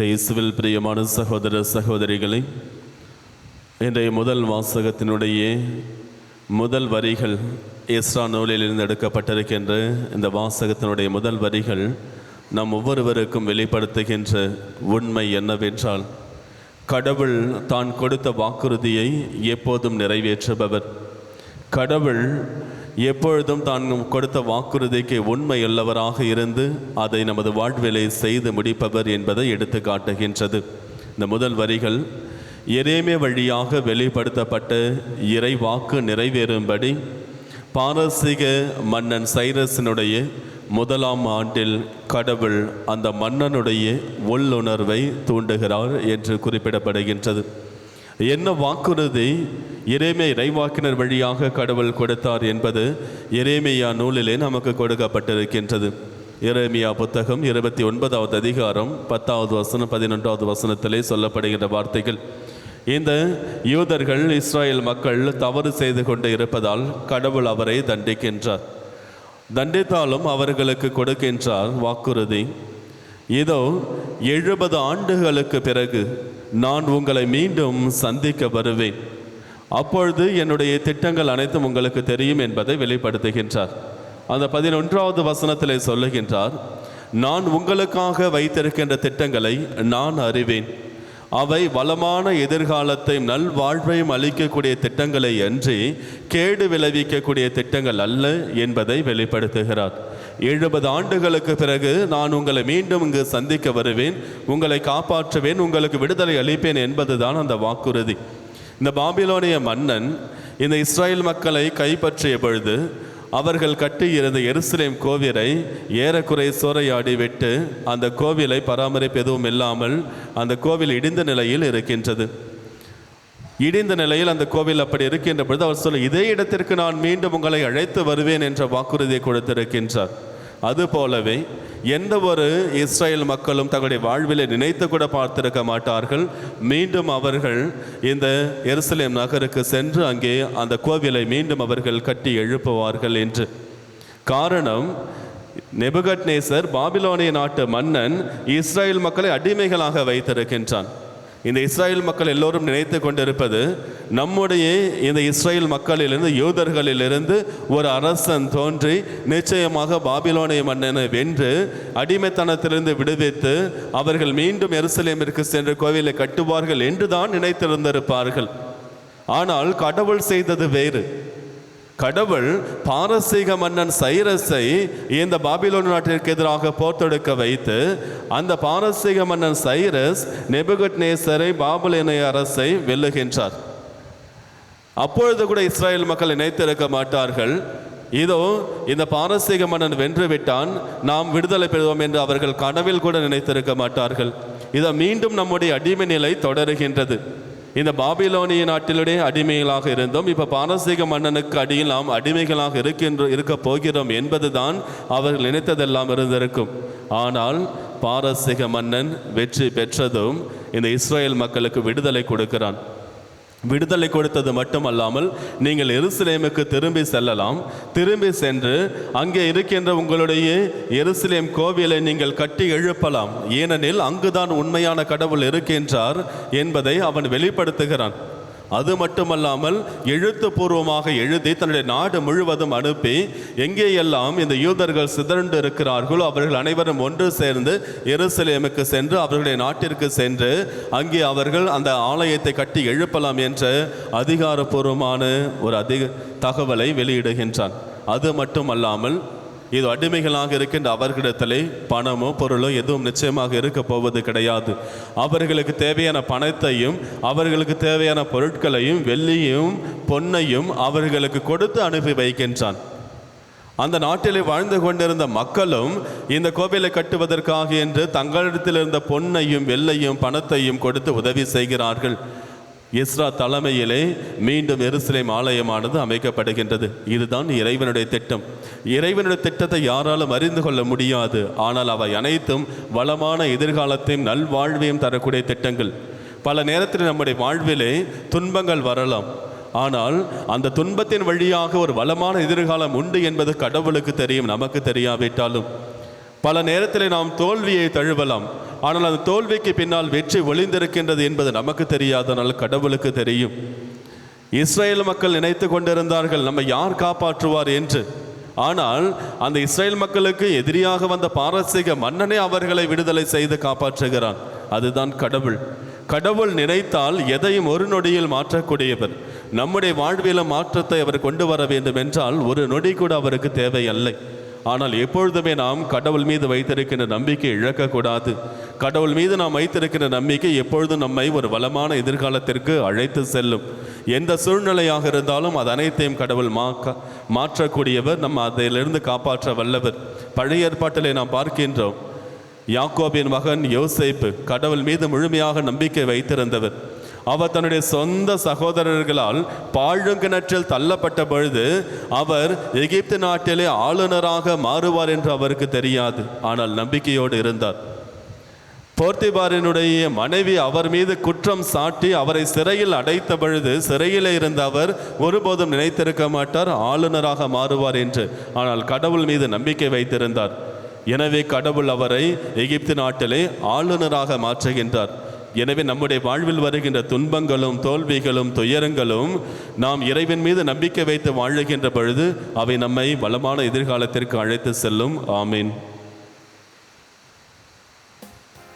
இயேசுவில் பிரியமான சகோதர சகோதரிகளை, இன்றைய முதல் வாசகத்தினுடைய முதல் வரிகள் எஸ்ரா நூலிலிருந்து எடுக்கப்பட்டிருக்கின்ற இந்த வாசகத்தினுடைய முதல் வரிகள் நாம் ஒவ்வொருவருக்கும் வெளிப்படுத்துகின்ற உண்மை என்னவென்றால், கடவுள் தான் கொடுத்த வாக்குறுதியை எப்போதும் நிறைவேற்றுபவர். கடவுள் எப்பொழுதும் தான் கொடுத்த வாக்குறுதிக்கு உண்மையுள்ளவராக இருந்து அதை நமது வாழ்விலை செய்து முடிப்பவர் என்பதை எடுத்து காட்டுகின்றது. இந்த முதல் வரிகள் எரேமியா வழியாக வெளிப்படுத்தப்பட்ட இறை வாக்கு நிறைவேறும்படி பாரசீக மன்னன் சைரஸினுடைய முதலாம் ஆண்டில் கடவுள் அந்த மன்னனுடைய உள்ளுணர்வை தூண்டுகிறார் என்று குறிப்பிடப்படுகின்றது. என்ன வாக்குறுதி எரேமியா இறைவாக்கினர் வழியாக கடவுள் கொடுத்தார் என்பது எரேமியா நூலிலே நமக்கு கொடுக்கப்பட்டிருக்கின்றது. எரேமியா புத்தகம் 29வது அதிகாரம் 10வது வசனம் 11வது வசனத்திலே சொல்லப்படுகின்ற வார்த்தைகள், இந்த யூதர்கள் இஸ்ராயேல் மக்கள் தவறு செய்து கொண்டு இருப்பதால் கடவுள் அவரை தண்டிக்கின்றார். தண்டித்தாலும் அவர்களுக்கு கொடுக்கின்றார் வாக்குறுதி, இதோ 70 ஆண்டுகளுக்கு பிறகு நான் உங்களை மீண்டும் சந்திக்க வருவேன், அப்பொழுது என்னுடைய திட்டங்கள் அனைத்தும் உங்களுக்கு தெரியும் என்பதை வெளிப்படுத்துகின்றார். அந்த 11வது வசனத்திலே சொல்லுகின்றார், நான் உங்களுக்காக வைத்திருக்கின்ற திட்டங்களை நான் அறிவேன், அவை வளமான எதிர்காலத்தையும் நல்வாழ்வையும் அளிக்கக்கூடிய திட்டங்களை அன்றி கேடு விளைவிக்கக்கூடிய திட்டங்கள் அல்ல என்பதை வெளிப்படுத்துகிறார். 70 ஆண்டுகளுக்கு பிறகு நான் உங்களை மீண்டும் இங்கு சந்திக்க வருவேன், உங்களை காப்பாற்றுவேன், உங்களுக்கு விடுதலை அளிப்பேன் என்பதுதான் அந்த வாக்குறுதி. இந்த பாபிலோனிய மன்னன் இந்த இஸ்ராயேல் மக்களை கைப்பற்றிய பொழுது அவர்கள் கட்டியிருந்த எருசலேம் கோவிலை ஏறக்குறை சூறையாடி விட்டு அந்த கோவிலை பராமரிப்பு எதுவும் இல்லாமல் அந்த கோவில் இடிந்த நிலையில் இருக்கின்றது. இடிந்த நிலையில் அந்த கோவில் அப்படி இருக்கின்ற பொழுது அவர் சொல்ல, இதே இடத்திற்கு நான் மீண்டும் உங்களை அழைத்து வருவேன் என்ற வாக்குறுதியை கொடுத்திருக்கின்றார். அதுபோலவே எந்த ஒரு இஸ்ராயேல் மக்களும் தங்களுடைய வாழ்விலை நினைத்து கூட பார்த்திருக்க மாட்டார்கள், மீண்டும் அவர்கள் இந்த எருசலேம் நகருக்கு சென்று அங்கே அந்த கோவிலை மீண்டும் அவர்கள் கட்டி எழுப்புவார்கள் என்று. காரணம், நேபுகத்நேசர் பாபிலோனிய நாட்டு மன்னன் இஸ்ராயேல் மக்களை அடிமைகளாக வைத்திருக்கின்றான். இந்த இஸ்ராயேல் மக்கள் எல்லோரும் நினைத்து கொண்டிருப்பது, நம்முடைய இந்த இஸ்ராயேல் மக்களிலிருந்து யூதர்களிலிருந்து ஒரு அரசன் தோன்றி நிச்சயமாக பாபிலோனிய மன்னனை வென்று அடிமைத்தனத்திலிருந்து விடுவித்து அவர்கள் மீண்டும் எருசலேமிற்கு சென்று கோவிலை கட்டுவார்கள் என்றுதான் நினைத்திருந்திருப்பார்கள். ஆனால் கடவுள் செய்தது வேறு. கடவுள் பாரசீக மன்னன் சைரஸை இந்த பாபிலோன் நாட்டிற்கு எதிராக போர் தொடுக்க வைத்து அந்த பாரசீக மன்னன் சைரஸ் நேபுகத்நேசரை பாபிலோனிய அரசை வெல்லுகின்றார். அப்பொழுது கூட இஸ்ராயேல் மக்கள் நினைத்திருக்க மாட்டார்கள், இதோ இந்த பாரசீக மன்னன் வென்று விட்டான், நாம் விடுதலை பெறுவோம் என்று அவர்கள் கனவில் கூட நினைத்திருக்க மாட்டார்கள். இதோ மீண்டும் நம்முடைய அடிமை நிலை தொடருகின்றது. இந்த பாபிலோனிய நாட்டிலுடைய அடிமைகளாக இருந்தோம், இப்போ பாரசீக மன்னனுக்கு அடியில் நாம் அடிமைகளாக இருக்க போகிறோம் என்பதுதான் அவர்கள் நினைத்ததெல்லாம் இருந்திருக்கும். ஆனால் பாரசீக மன்னன் வெற்றி பெற்றதும் இந்த இஸ்ராயேல் மக்களுக்கு விடுதலை கொடுக்கிறான். விடுதலை கொடுத்தது மட்டுமல்லாமல், நீங்கள் எருசலேமுக்கு திரும்பி செல்லலாம், திரும்பி சென்று அங்கே இருக்கின்ற உங்களுடைய எருசலேம் கோவிலை நீங்கள் கட்டி எழுப்பலாம், ஏனெனில் அங்குதான் உண்மையான கடவுள் இருக்கின்றார் என்பதை அவன் வெளிப்படுத்துகிறான். அது மட்டுமல்லாமல் எழுத்துப்பூர்வமாக எழுதி தன்னுடைய நாடு முழுவதும் அனுப்பி எங்கேயெல்லாம் இந்த யூதர்கள் சிதறண்டு இருக்கிறார்களோ அவர்கள் அனைவரும் ஒன்று சேர்ந்து எருசலேமுக்கு சென்று அவர்களுடைய நாட்டிற்கு சென்று அங்கே அவர்கள் அந்த ஆலயத்தை கட்டி எழுப்பலாம் என்ற அதிகாரப்பூர்வமான ஒரு தகவலை வெளியிடுகின்றான். அது மட்டுமல்லாமல், இது அடிமைகளாக இருக்கின்ற அவர்களிடத்திலே பணமோ பொருளோ எதுவும் நிச்சயமாக இருக்க போவது கிடையாது. அவர்களுக்கு தேவையான பணத்தையும் அவர்களுக்கு தேவையான பொருட்களையும் வெள்ளியும் பொன்னையும் அவர்களுக்கு கொடுத்து அனுப்பி வைக்கின்றான். அந்த நாட்டிலே வாழ்ந்து கொண்டிருந்த மக்களும் இந்த கோவிலை கட்டுவதற்காக என்று தங்களிடத்தில் இருந்த பொன்னையும் வெள்ளையும் பணத்தையும் கொடுத்து உதவி செய்கிறார்கள். எஸ்ரா தலைமையிலே மீண்டும் எருசலேம் ஆலயமானது அமைக்கப்படுகின்றது. இதுதான் இறைவனுடைய திட்டம். இறைவனுடைய திட்டத்தை யாராலும் அறிந்து கொள்ள முடியாது. ஆனால் அவை அனைத்தும் வளமான எதிர்காலத்தையும் நல்வாழ்வையும் தரக்கூடிய திட்டங்கள். பல நேரத்தில் நம்முடைய வாழ்விலே துன்பங்கள் வரலாம், ஆனால் அந்த துன்பத்தின் வழியாக ஒரு வளமான எதிர்காலம் உண்டு என்பது கடவுளுக்கு தெரியும், நமக்கு தெரியாவிட்டாலும். பல நேரத்தில் நாம் தோல்வியை தழுவலாம், ஆனால் அந்த தோல்விக்கு பின்னால் வெற்றி ஒளிந்திருக்கின்றது என்பது நமக்கு தெரியாதனால் கடவுளுக்கு தெரியும். இஸ்ரேல் மக்கள் நினைத்து கொண்டிருந்தார்கள் நம்மை யார் காப்பாற்றுவார் என்று. ஆனால் அந்த இஸ்ரேல் மக்களுக்கு எதிரியாக வந்த பாரசீக மன்னனே அவர்களை விடுதலை செய்து காப்பாற்றுகிறான். அதுதான் கடவுள். கடவுள் நினைத்தால் எதையும் ஒரு நொடியில் மாற்றக்கூடியவர். நம்முடைய வாழ்விலும் மாற்றத்தை அவர் கொண்டு வர வேண்டும் என்றால் ஒரு நொடி கூட அவருக்கு தேவையில்லை. ஆனால் எப்பொழுதுமே நாம் கடவுள் மீது வைத்திருக்கின்ற நம்பிக்கை இழக்கக்கூடாது. கடவுள் மீது நாம் வைத்திருக்கின்ற நம்பிக்கை எப்பொழுதும் நம்மை ஒரு வளமான எதிர்காலத்திற்கு அழைத்து செல்லும். எந்த சூழ்நிலையாக இருந்தாலும் அது அனைத்தையும் கடவுள் மாற்றக்கூடியவர். நம்ம அதிலிருந்து காப்பாற்ற வல்லவர். பழைய ஏற்பாட்டிலே நாம் பார்க்கின்றோம், யாக்கோபின் மகன் யோசேப்பு கடவுள் மீது முழுமையாக நம்பிக்கை வைத்திருந்தவர். அவர் தன்னுடைய சொந்த சகோதரர்களால் பாழுங்கிணற்றில் தள்ளப்பட்ட பொழுது அவர் எகிப்து நாட்டிலே ஆளுநராக மாறுவார் என்று அவருக்கு தெரியாது. ஆனால் நம்பிக்கையோடு இருந்தார். போர்த்திபாரினுடைய மனைவி அவர் மீது குற்றம் சாட்டி அவரை சிறையில் அடைத்த பொழுது சிறையிலே இருந்த அவர் ஒருபோதும் நினைத்திருக்க மாட்டார் ஆளுநராக மாறுவார் என்று. ஆனால் கடவுள் மீது நம்பிக்கை வைத்திருந்தார். எனவே கடவுள் அவரை எகிப்து நாட்டிலே ஆளுநராக மாற்றுகின்றார். எனவே நம்முடைய வாழ்வில் வருகின்ற துன்பங்களும் தோல்விகளும் துயரங்களும் நாம் இறைவன் மீது நம்பிக்கை வைத்து வாழுகின்ற பொழுது அவை நம்மை வளமான எதிர்காலத்திற்கு அழைத்து செல்லும். ஆமீன்.